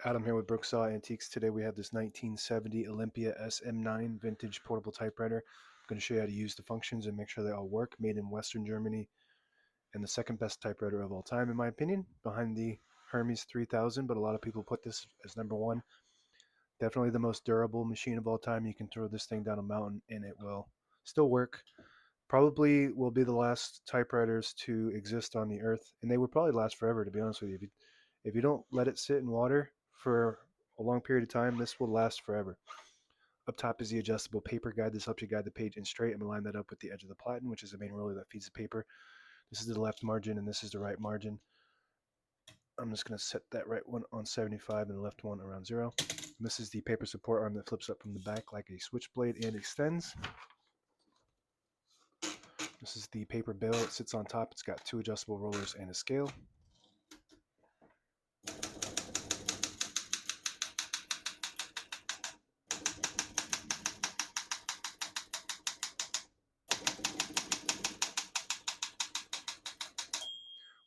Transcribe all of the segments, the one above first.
Adam here with Brooksaw Antiques. Today we have this 1970 Olympia SM9 vintage portable typewriter. I'm going to show you how to use the functions and make sure they all work. Made in Western Germany and the second best typewriter of all time in my opinion, behind the Hermes 3000, but a lot of people put this as number one. Definitely the most durable machine of all time. You can throw this thing down a mountain and it will still work. Probably will be the last typewriters to exist on the earth, and they would probably last forever, to be honest with you. If you don't let it sit in water for a long period of time, this will last forever. Up top is the adjustable paper guide. This helps you guide the page in straight and align that up with the edge of the platen, which is the main roller that feeds the paper. This is the left margin and this is the right margin. I'm just going to set that right one on 75 and the left one around 0. And this is the paper support arm that flips up from the back like a switchblade and extends. This is the paper bill. It sits on top. It's got 2 adjustable rollers and a scale.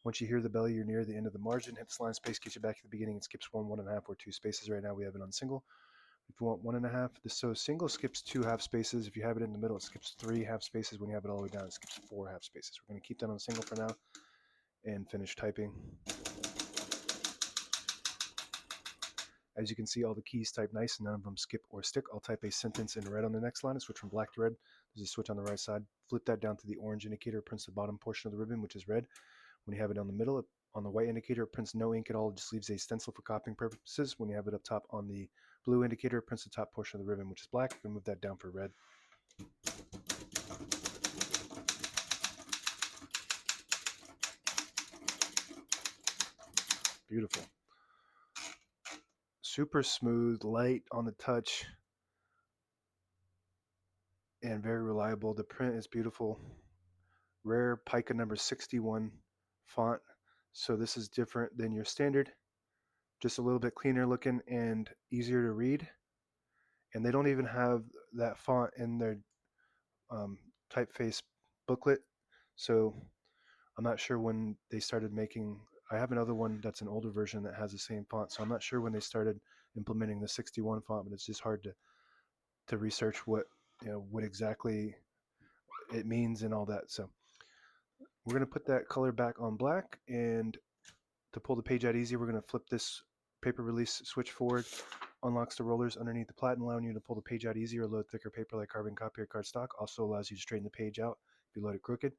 Once you hear the bell, you're near the end of the margin. Hit the line space, gets you back to the beginning. It skips 1, 1.5, or 2 spaces. Right now we have it on single. If you want 1.5, so single skips 2 half spaces. If you have it in the middle, it skips 3 half spaces. When you have it all the way down, it skips 4 half spaces. We're going to keep that on single for now and finish typing. As you can see, all the keys type nice and none of them skip or stick. I'll type a sentence in red on the next line and switch from black to red. There's a switch on the right side. Flip that down to the orange indicator. It prints the bottom portion of the ribbon, which is red. When you have it on the middle, on the white indicator, it prints no ink at all. It just leaves a stencil for copying purposes. When you have it up top on the blue indicator, it prints the top portion of the ribbon, which is black. You can move that down for red. Beautiful. Super smooth, light on the touch, and very reliable. The print is beautiful. Rare pica number 61 font. So this is different than your standard. Just a little bit cleaner looking and easier to read. And they don't even have that font in their typeface booklet. So I'm not sure when they started making. I have another one that's an older version that has the same font, so I'm not sure when they started implementing the 61 font, but it's just hard to research what exactly it means and all that. So we're going to put that color back on black, and to pull the page out easy, we're going to flip this paper release switch forward. Unlocks the rollers underneath the platen, allowing you to pull the page out easier. Load thicker paper like carbon copy or cardstock. Also allows you to straighten the page out if you load it crooked.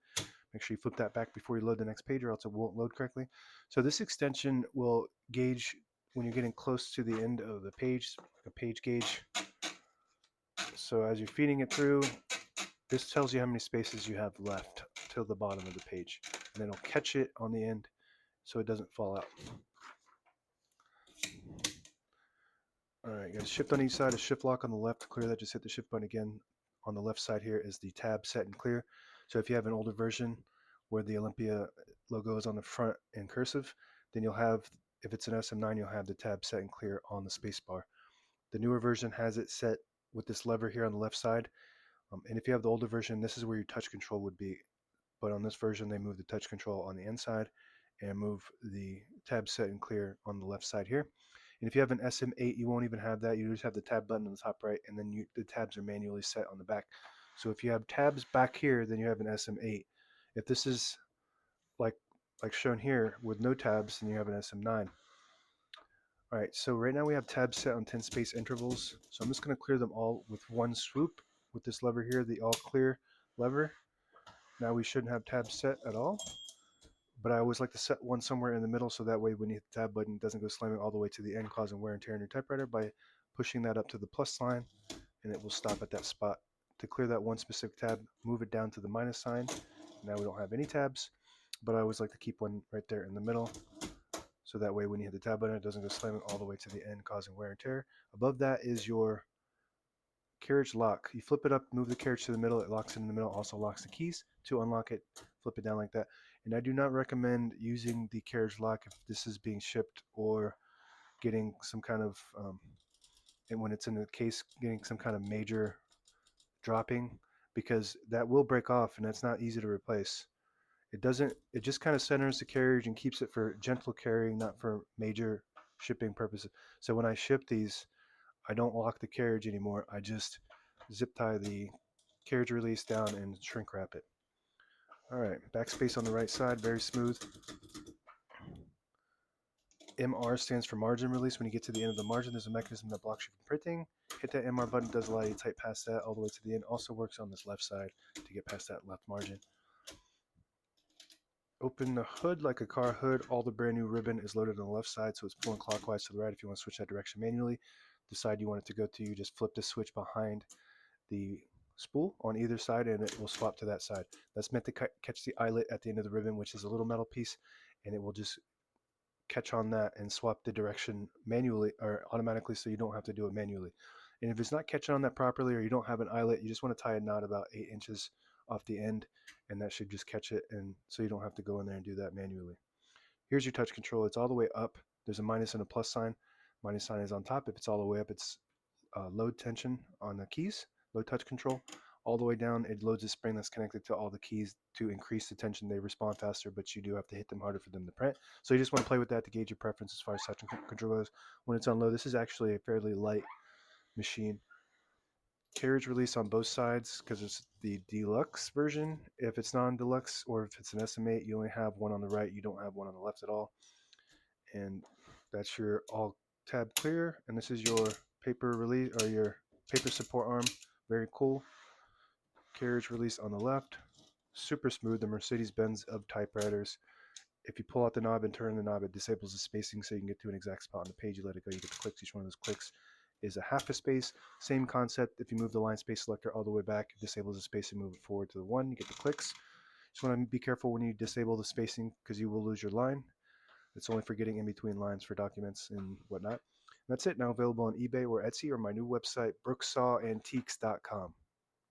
Make sure you flip that back before you load the next page, or else it won't load correctly. So this extension will gauge when you're getting close to the end of the page, like a page gauge. So as you're feeding it through, this tells you how many spaces you have left till the bottom of the page. And then it'll catch it on the end so it doesn't fall out. All right, guys, shift on each side, a shift lock on the left to clear that. Just hit the shift button again. On the left side here is the tab set and clear. So if you have an older version where the Olympia logo is on the front in cursive, then you'll have, if it's an SM9, you'll have the tab set and clear on the space bar. The newer version has it set with this lever here on the left side. And if you have the older version, this is where your touch control would be. But on this version, they move the touch control on the inside and move the tab set and clear on the left side here. And if you have an SM8, you won't even have that. You just have the tab button on the top right, and then the tabs are manually set on the back. So if you have tabs back here, then you have an SM8. If this is like shown here with no tabs, then you have an SM9. All right, so right now we have tabs set on 10 space intervals. So I'm just going to clear them all with one swoop with this lever here, the all clear lever. Now we shouldn't have tabs set at all, but I always like to set one somewhere in the middle so that way when you hit the tab button, it doesn't go slamming all the way to the end, causing wear and tear in your typewriter by pushing that up to the plus sign, and it will stop at that spot. To clear that one specific tab, move it down to the minus sign. Now we don't have any tabs, but I always like to keep one right there in the middle so that way when you hit the tab button, it doesn't go slamming all the way to the end, causing wear and tear. Above that is your carriage lock. You flip it up, move the carriage to the middle, it locks it in the middle, also locks the keys. To unlock it, flip it down like that. And I do not recommend using the carriage lock if this is being shipped or getting some kind of, and when it's in the case, getting some kind of major dropping, because that will break off and that's not easy to replace. It just kind of centers the carriage and keeps it for gentle carrying, not for major shipping purposes. So when I ship these, I don't lock the carriage anymore. I just zip tie the carriage release down and shrink wrap it. All right, backspace on the right side, very smooth. MR stands for margin release. When you get to the end of the margin, there's a mechanism that blocks you from printing. Hit that MR button, does allow you to type past that all the way to the end. Also works on this left side to get past that left margin. Open the hood like a car hood. All the brand new ribbon is loaded on the left side, so it's pulling clockwise to the right. If you want to switch that direction manually, the side you want it to go to, you just flip the switch behind the spool on either side and it will swap to that side. That's meant to catch the eyelet at the end of the ribbon, which is a little metal piece, and it will just catch on that and swap the direction manually or automatically, so you don't have to do it manually. And if it's not catching on that properly, or you don't have an eyelet, you just want to tie a knot about 8 inches off the end, and that should just catch it, and so you don't have to go in there and do that manually. Here's your touch control. It's all the way up. There's a minus and a plus sign. Minus sign is on top. If it's all the way up, it's load tension on the keys, low touch control. All the way down, it loads a spring that's connected to all the keys to increase the tension. They respond faster, but you do have to hit them harder for them to print. So you just want to play with that to gauge your preference as far as touch control goes. When it's on low, this is actually a fairly light machine. Carriage release on both sides because it's the deluxe version. If it's non-deluxe or if it's an SM8, you only have one on the right, you don't have one on the left at all. And that's your all tab clear, and this is your paper release or your paper support arm. Very cool. Carriage release on the left, super smooth, the Mercedes-Benz of typewriters. If you pull out the knob and turn the knob, it disables the spacing so you can get to an exact spot on the page. You let it go, you get the clicks. Each one of those clicks is a half a space. Same concept. If you move the line space selector all the way back, it disables the space and move it forward to the one, you get the clicks. Just want to be careful when you disable the spacing because you will lose your line. It's only for getting in between lines for documents and whatnot. That's it. Now available on eBay or Etsy or my new website, brooksawantiques.com.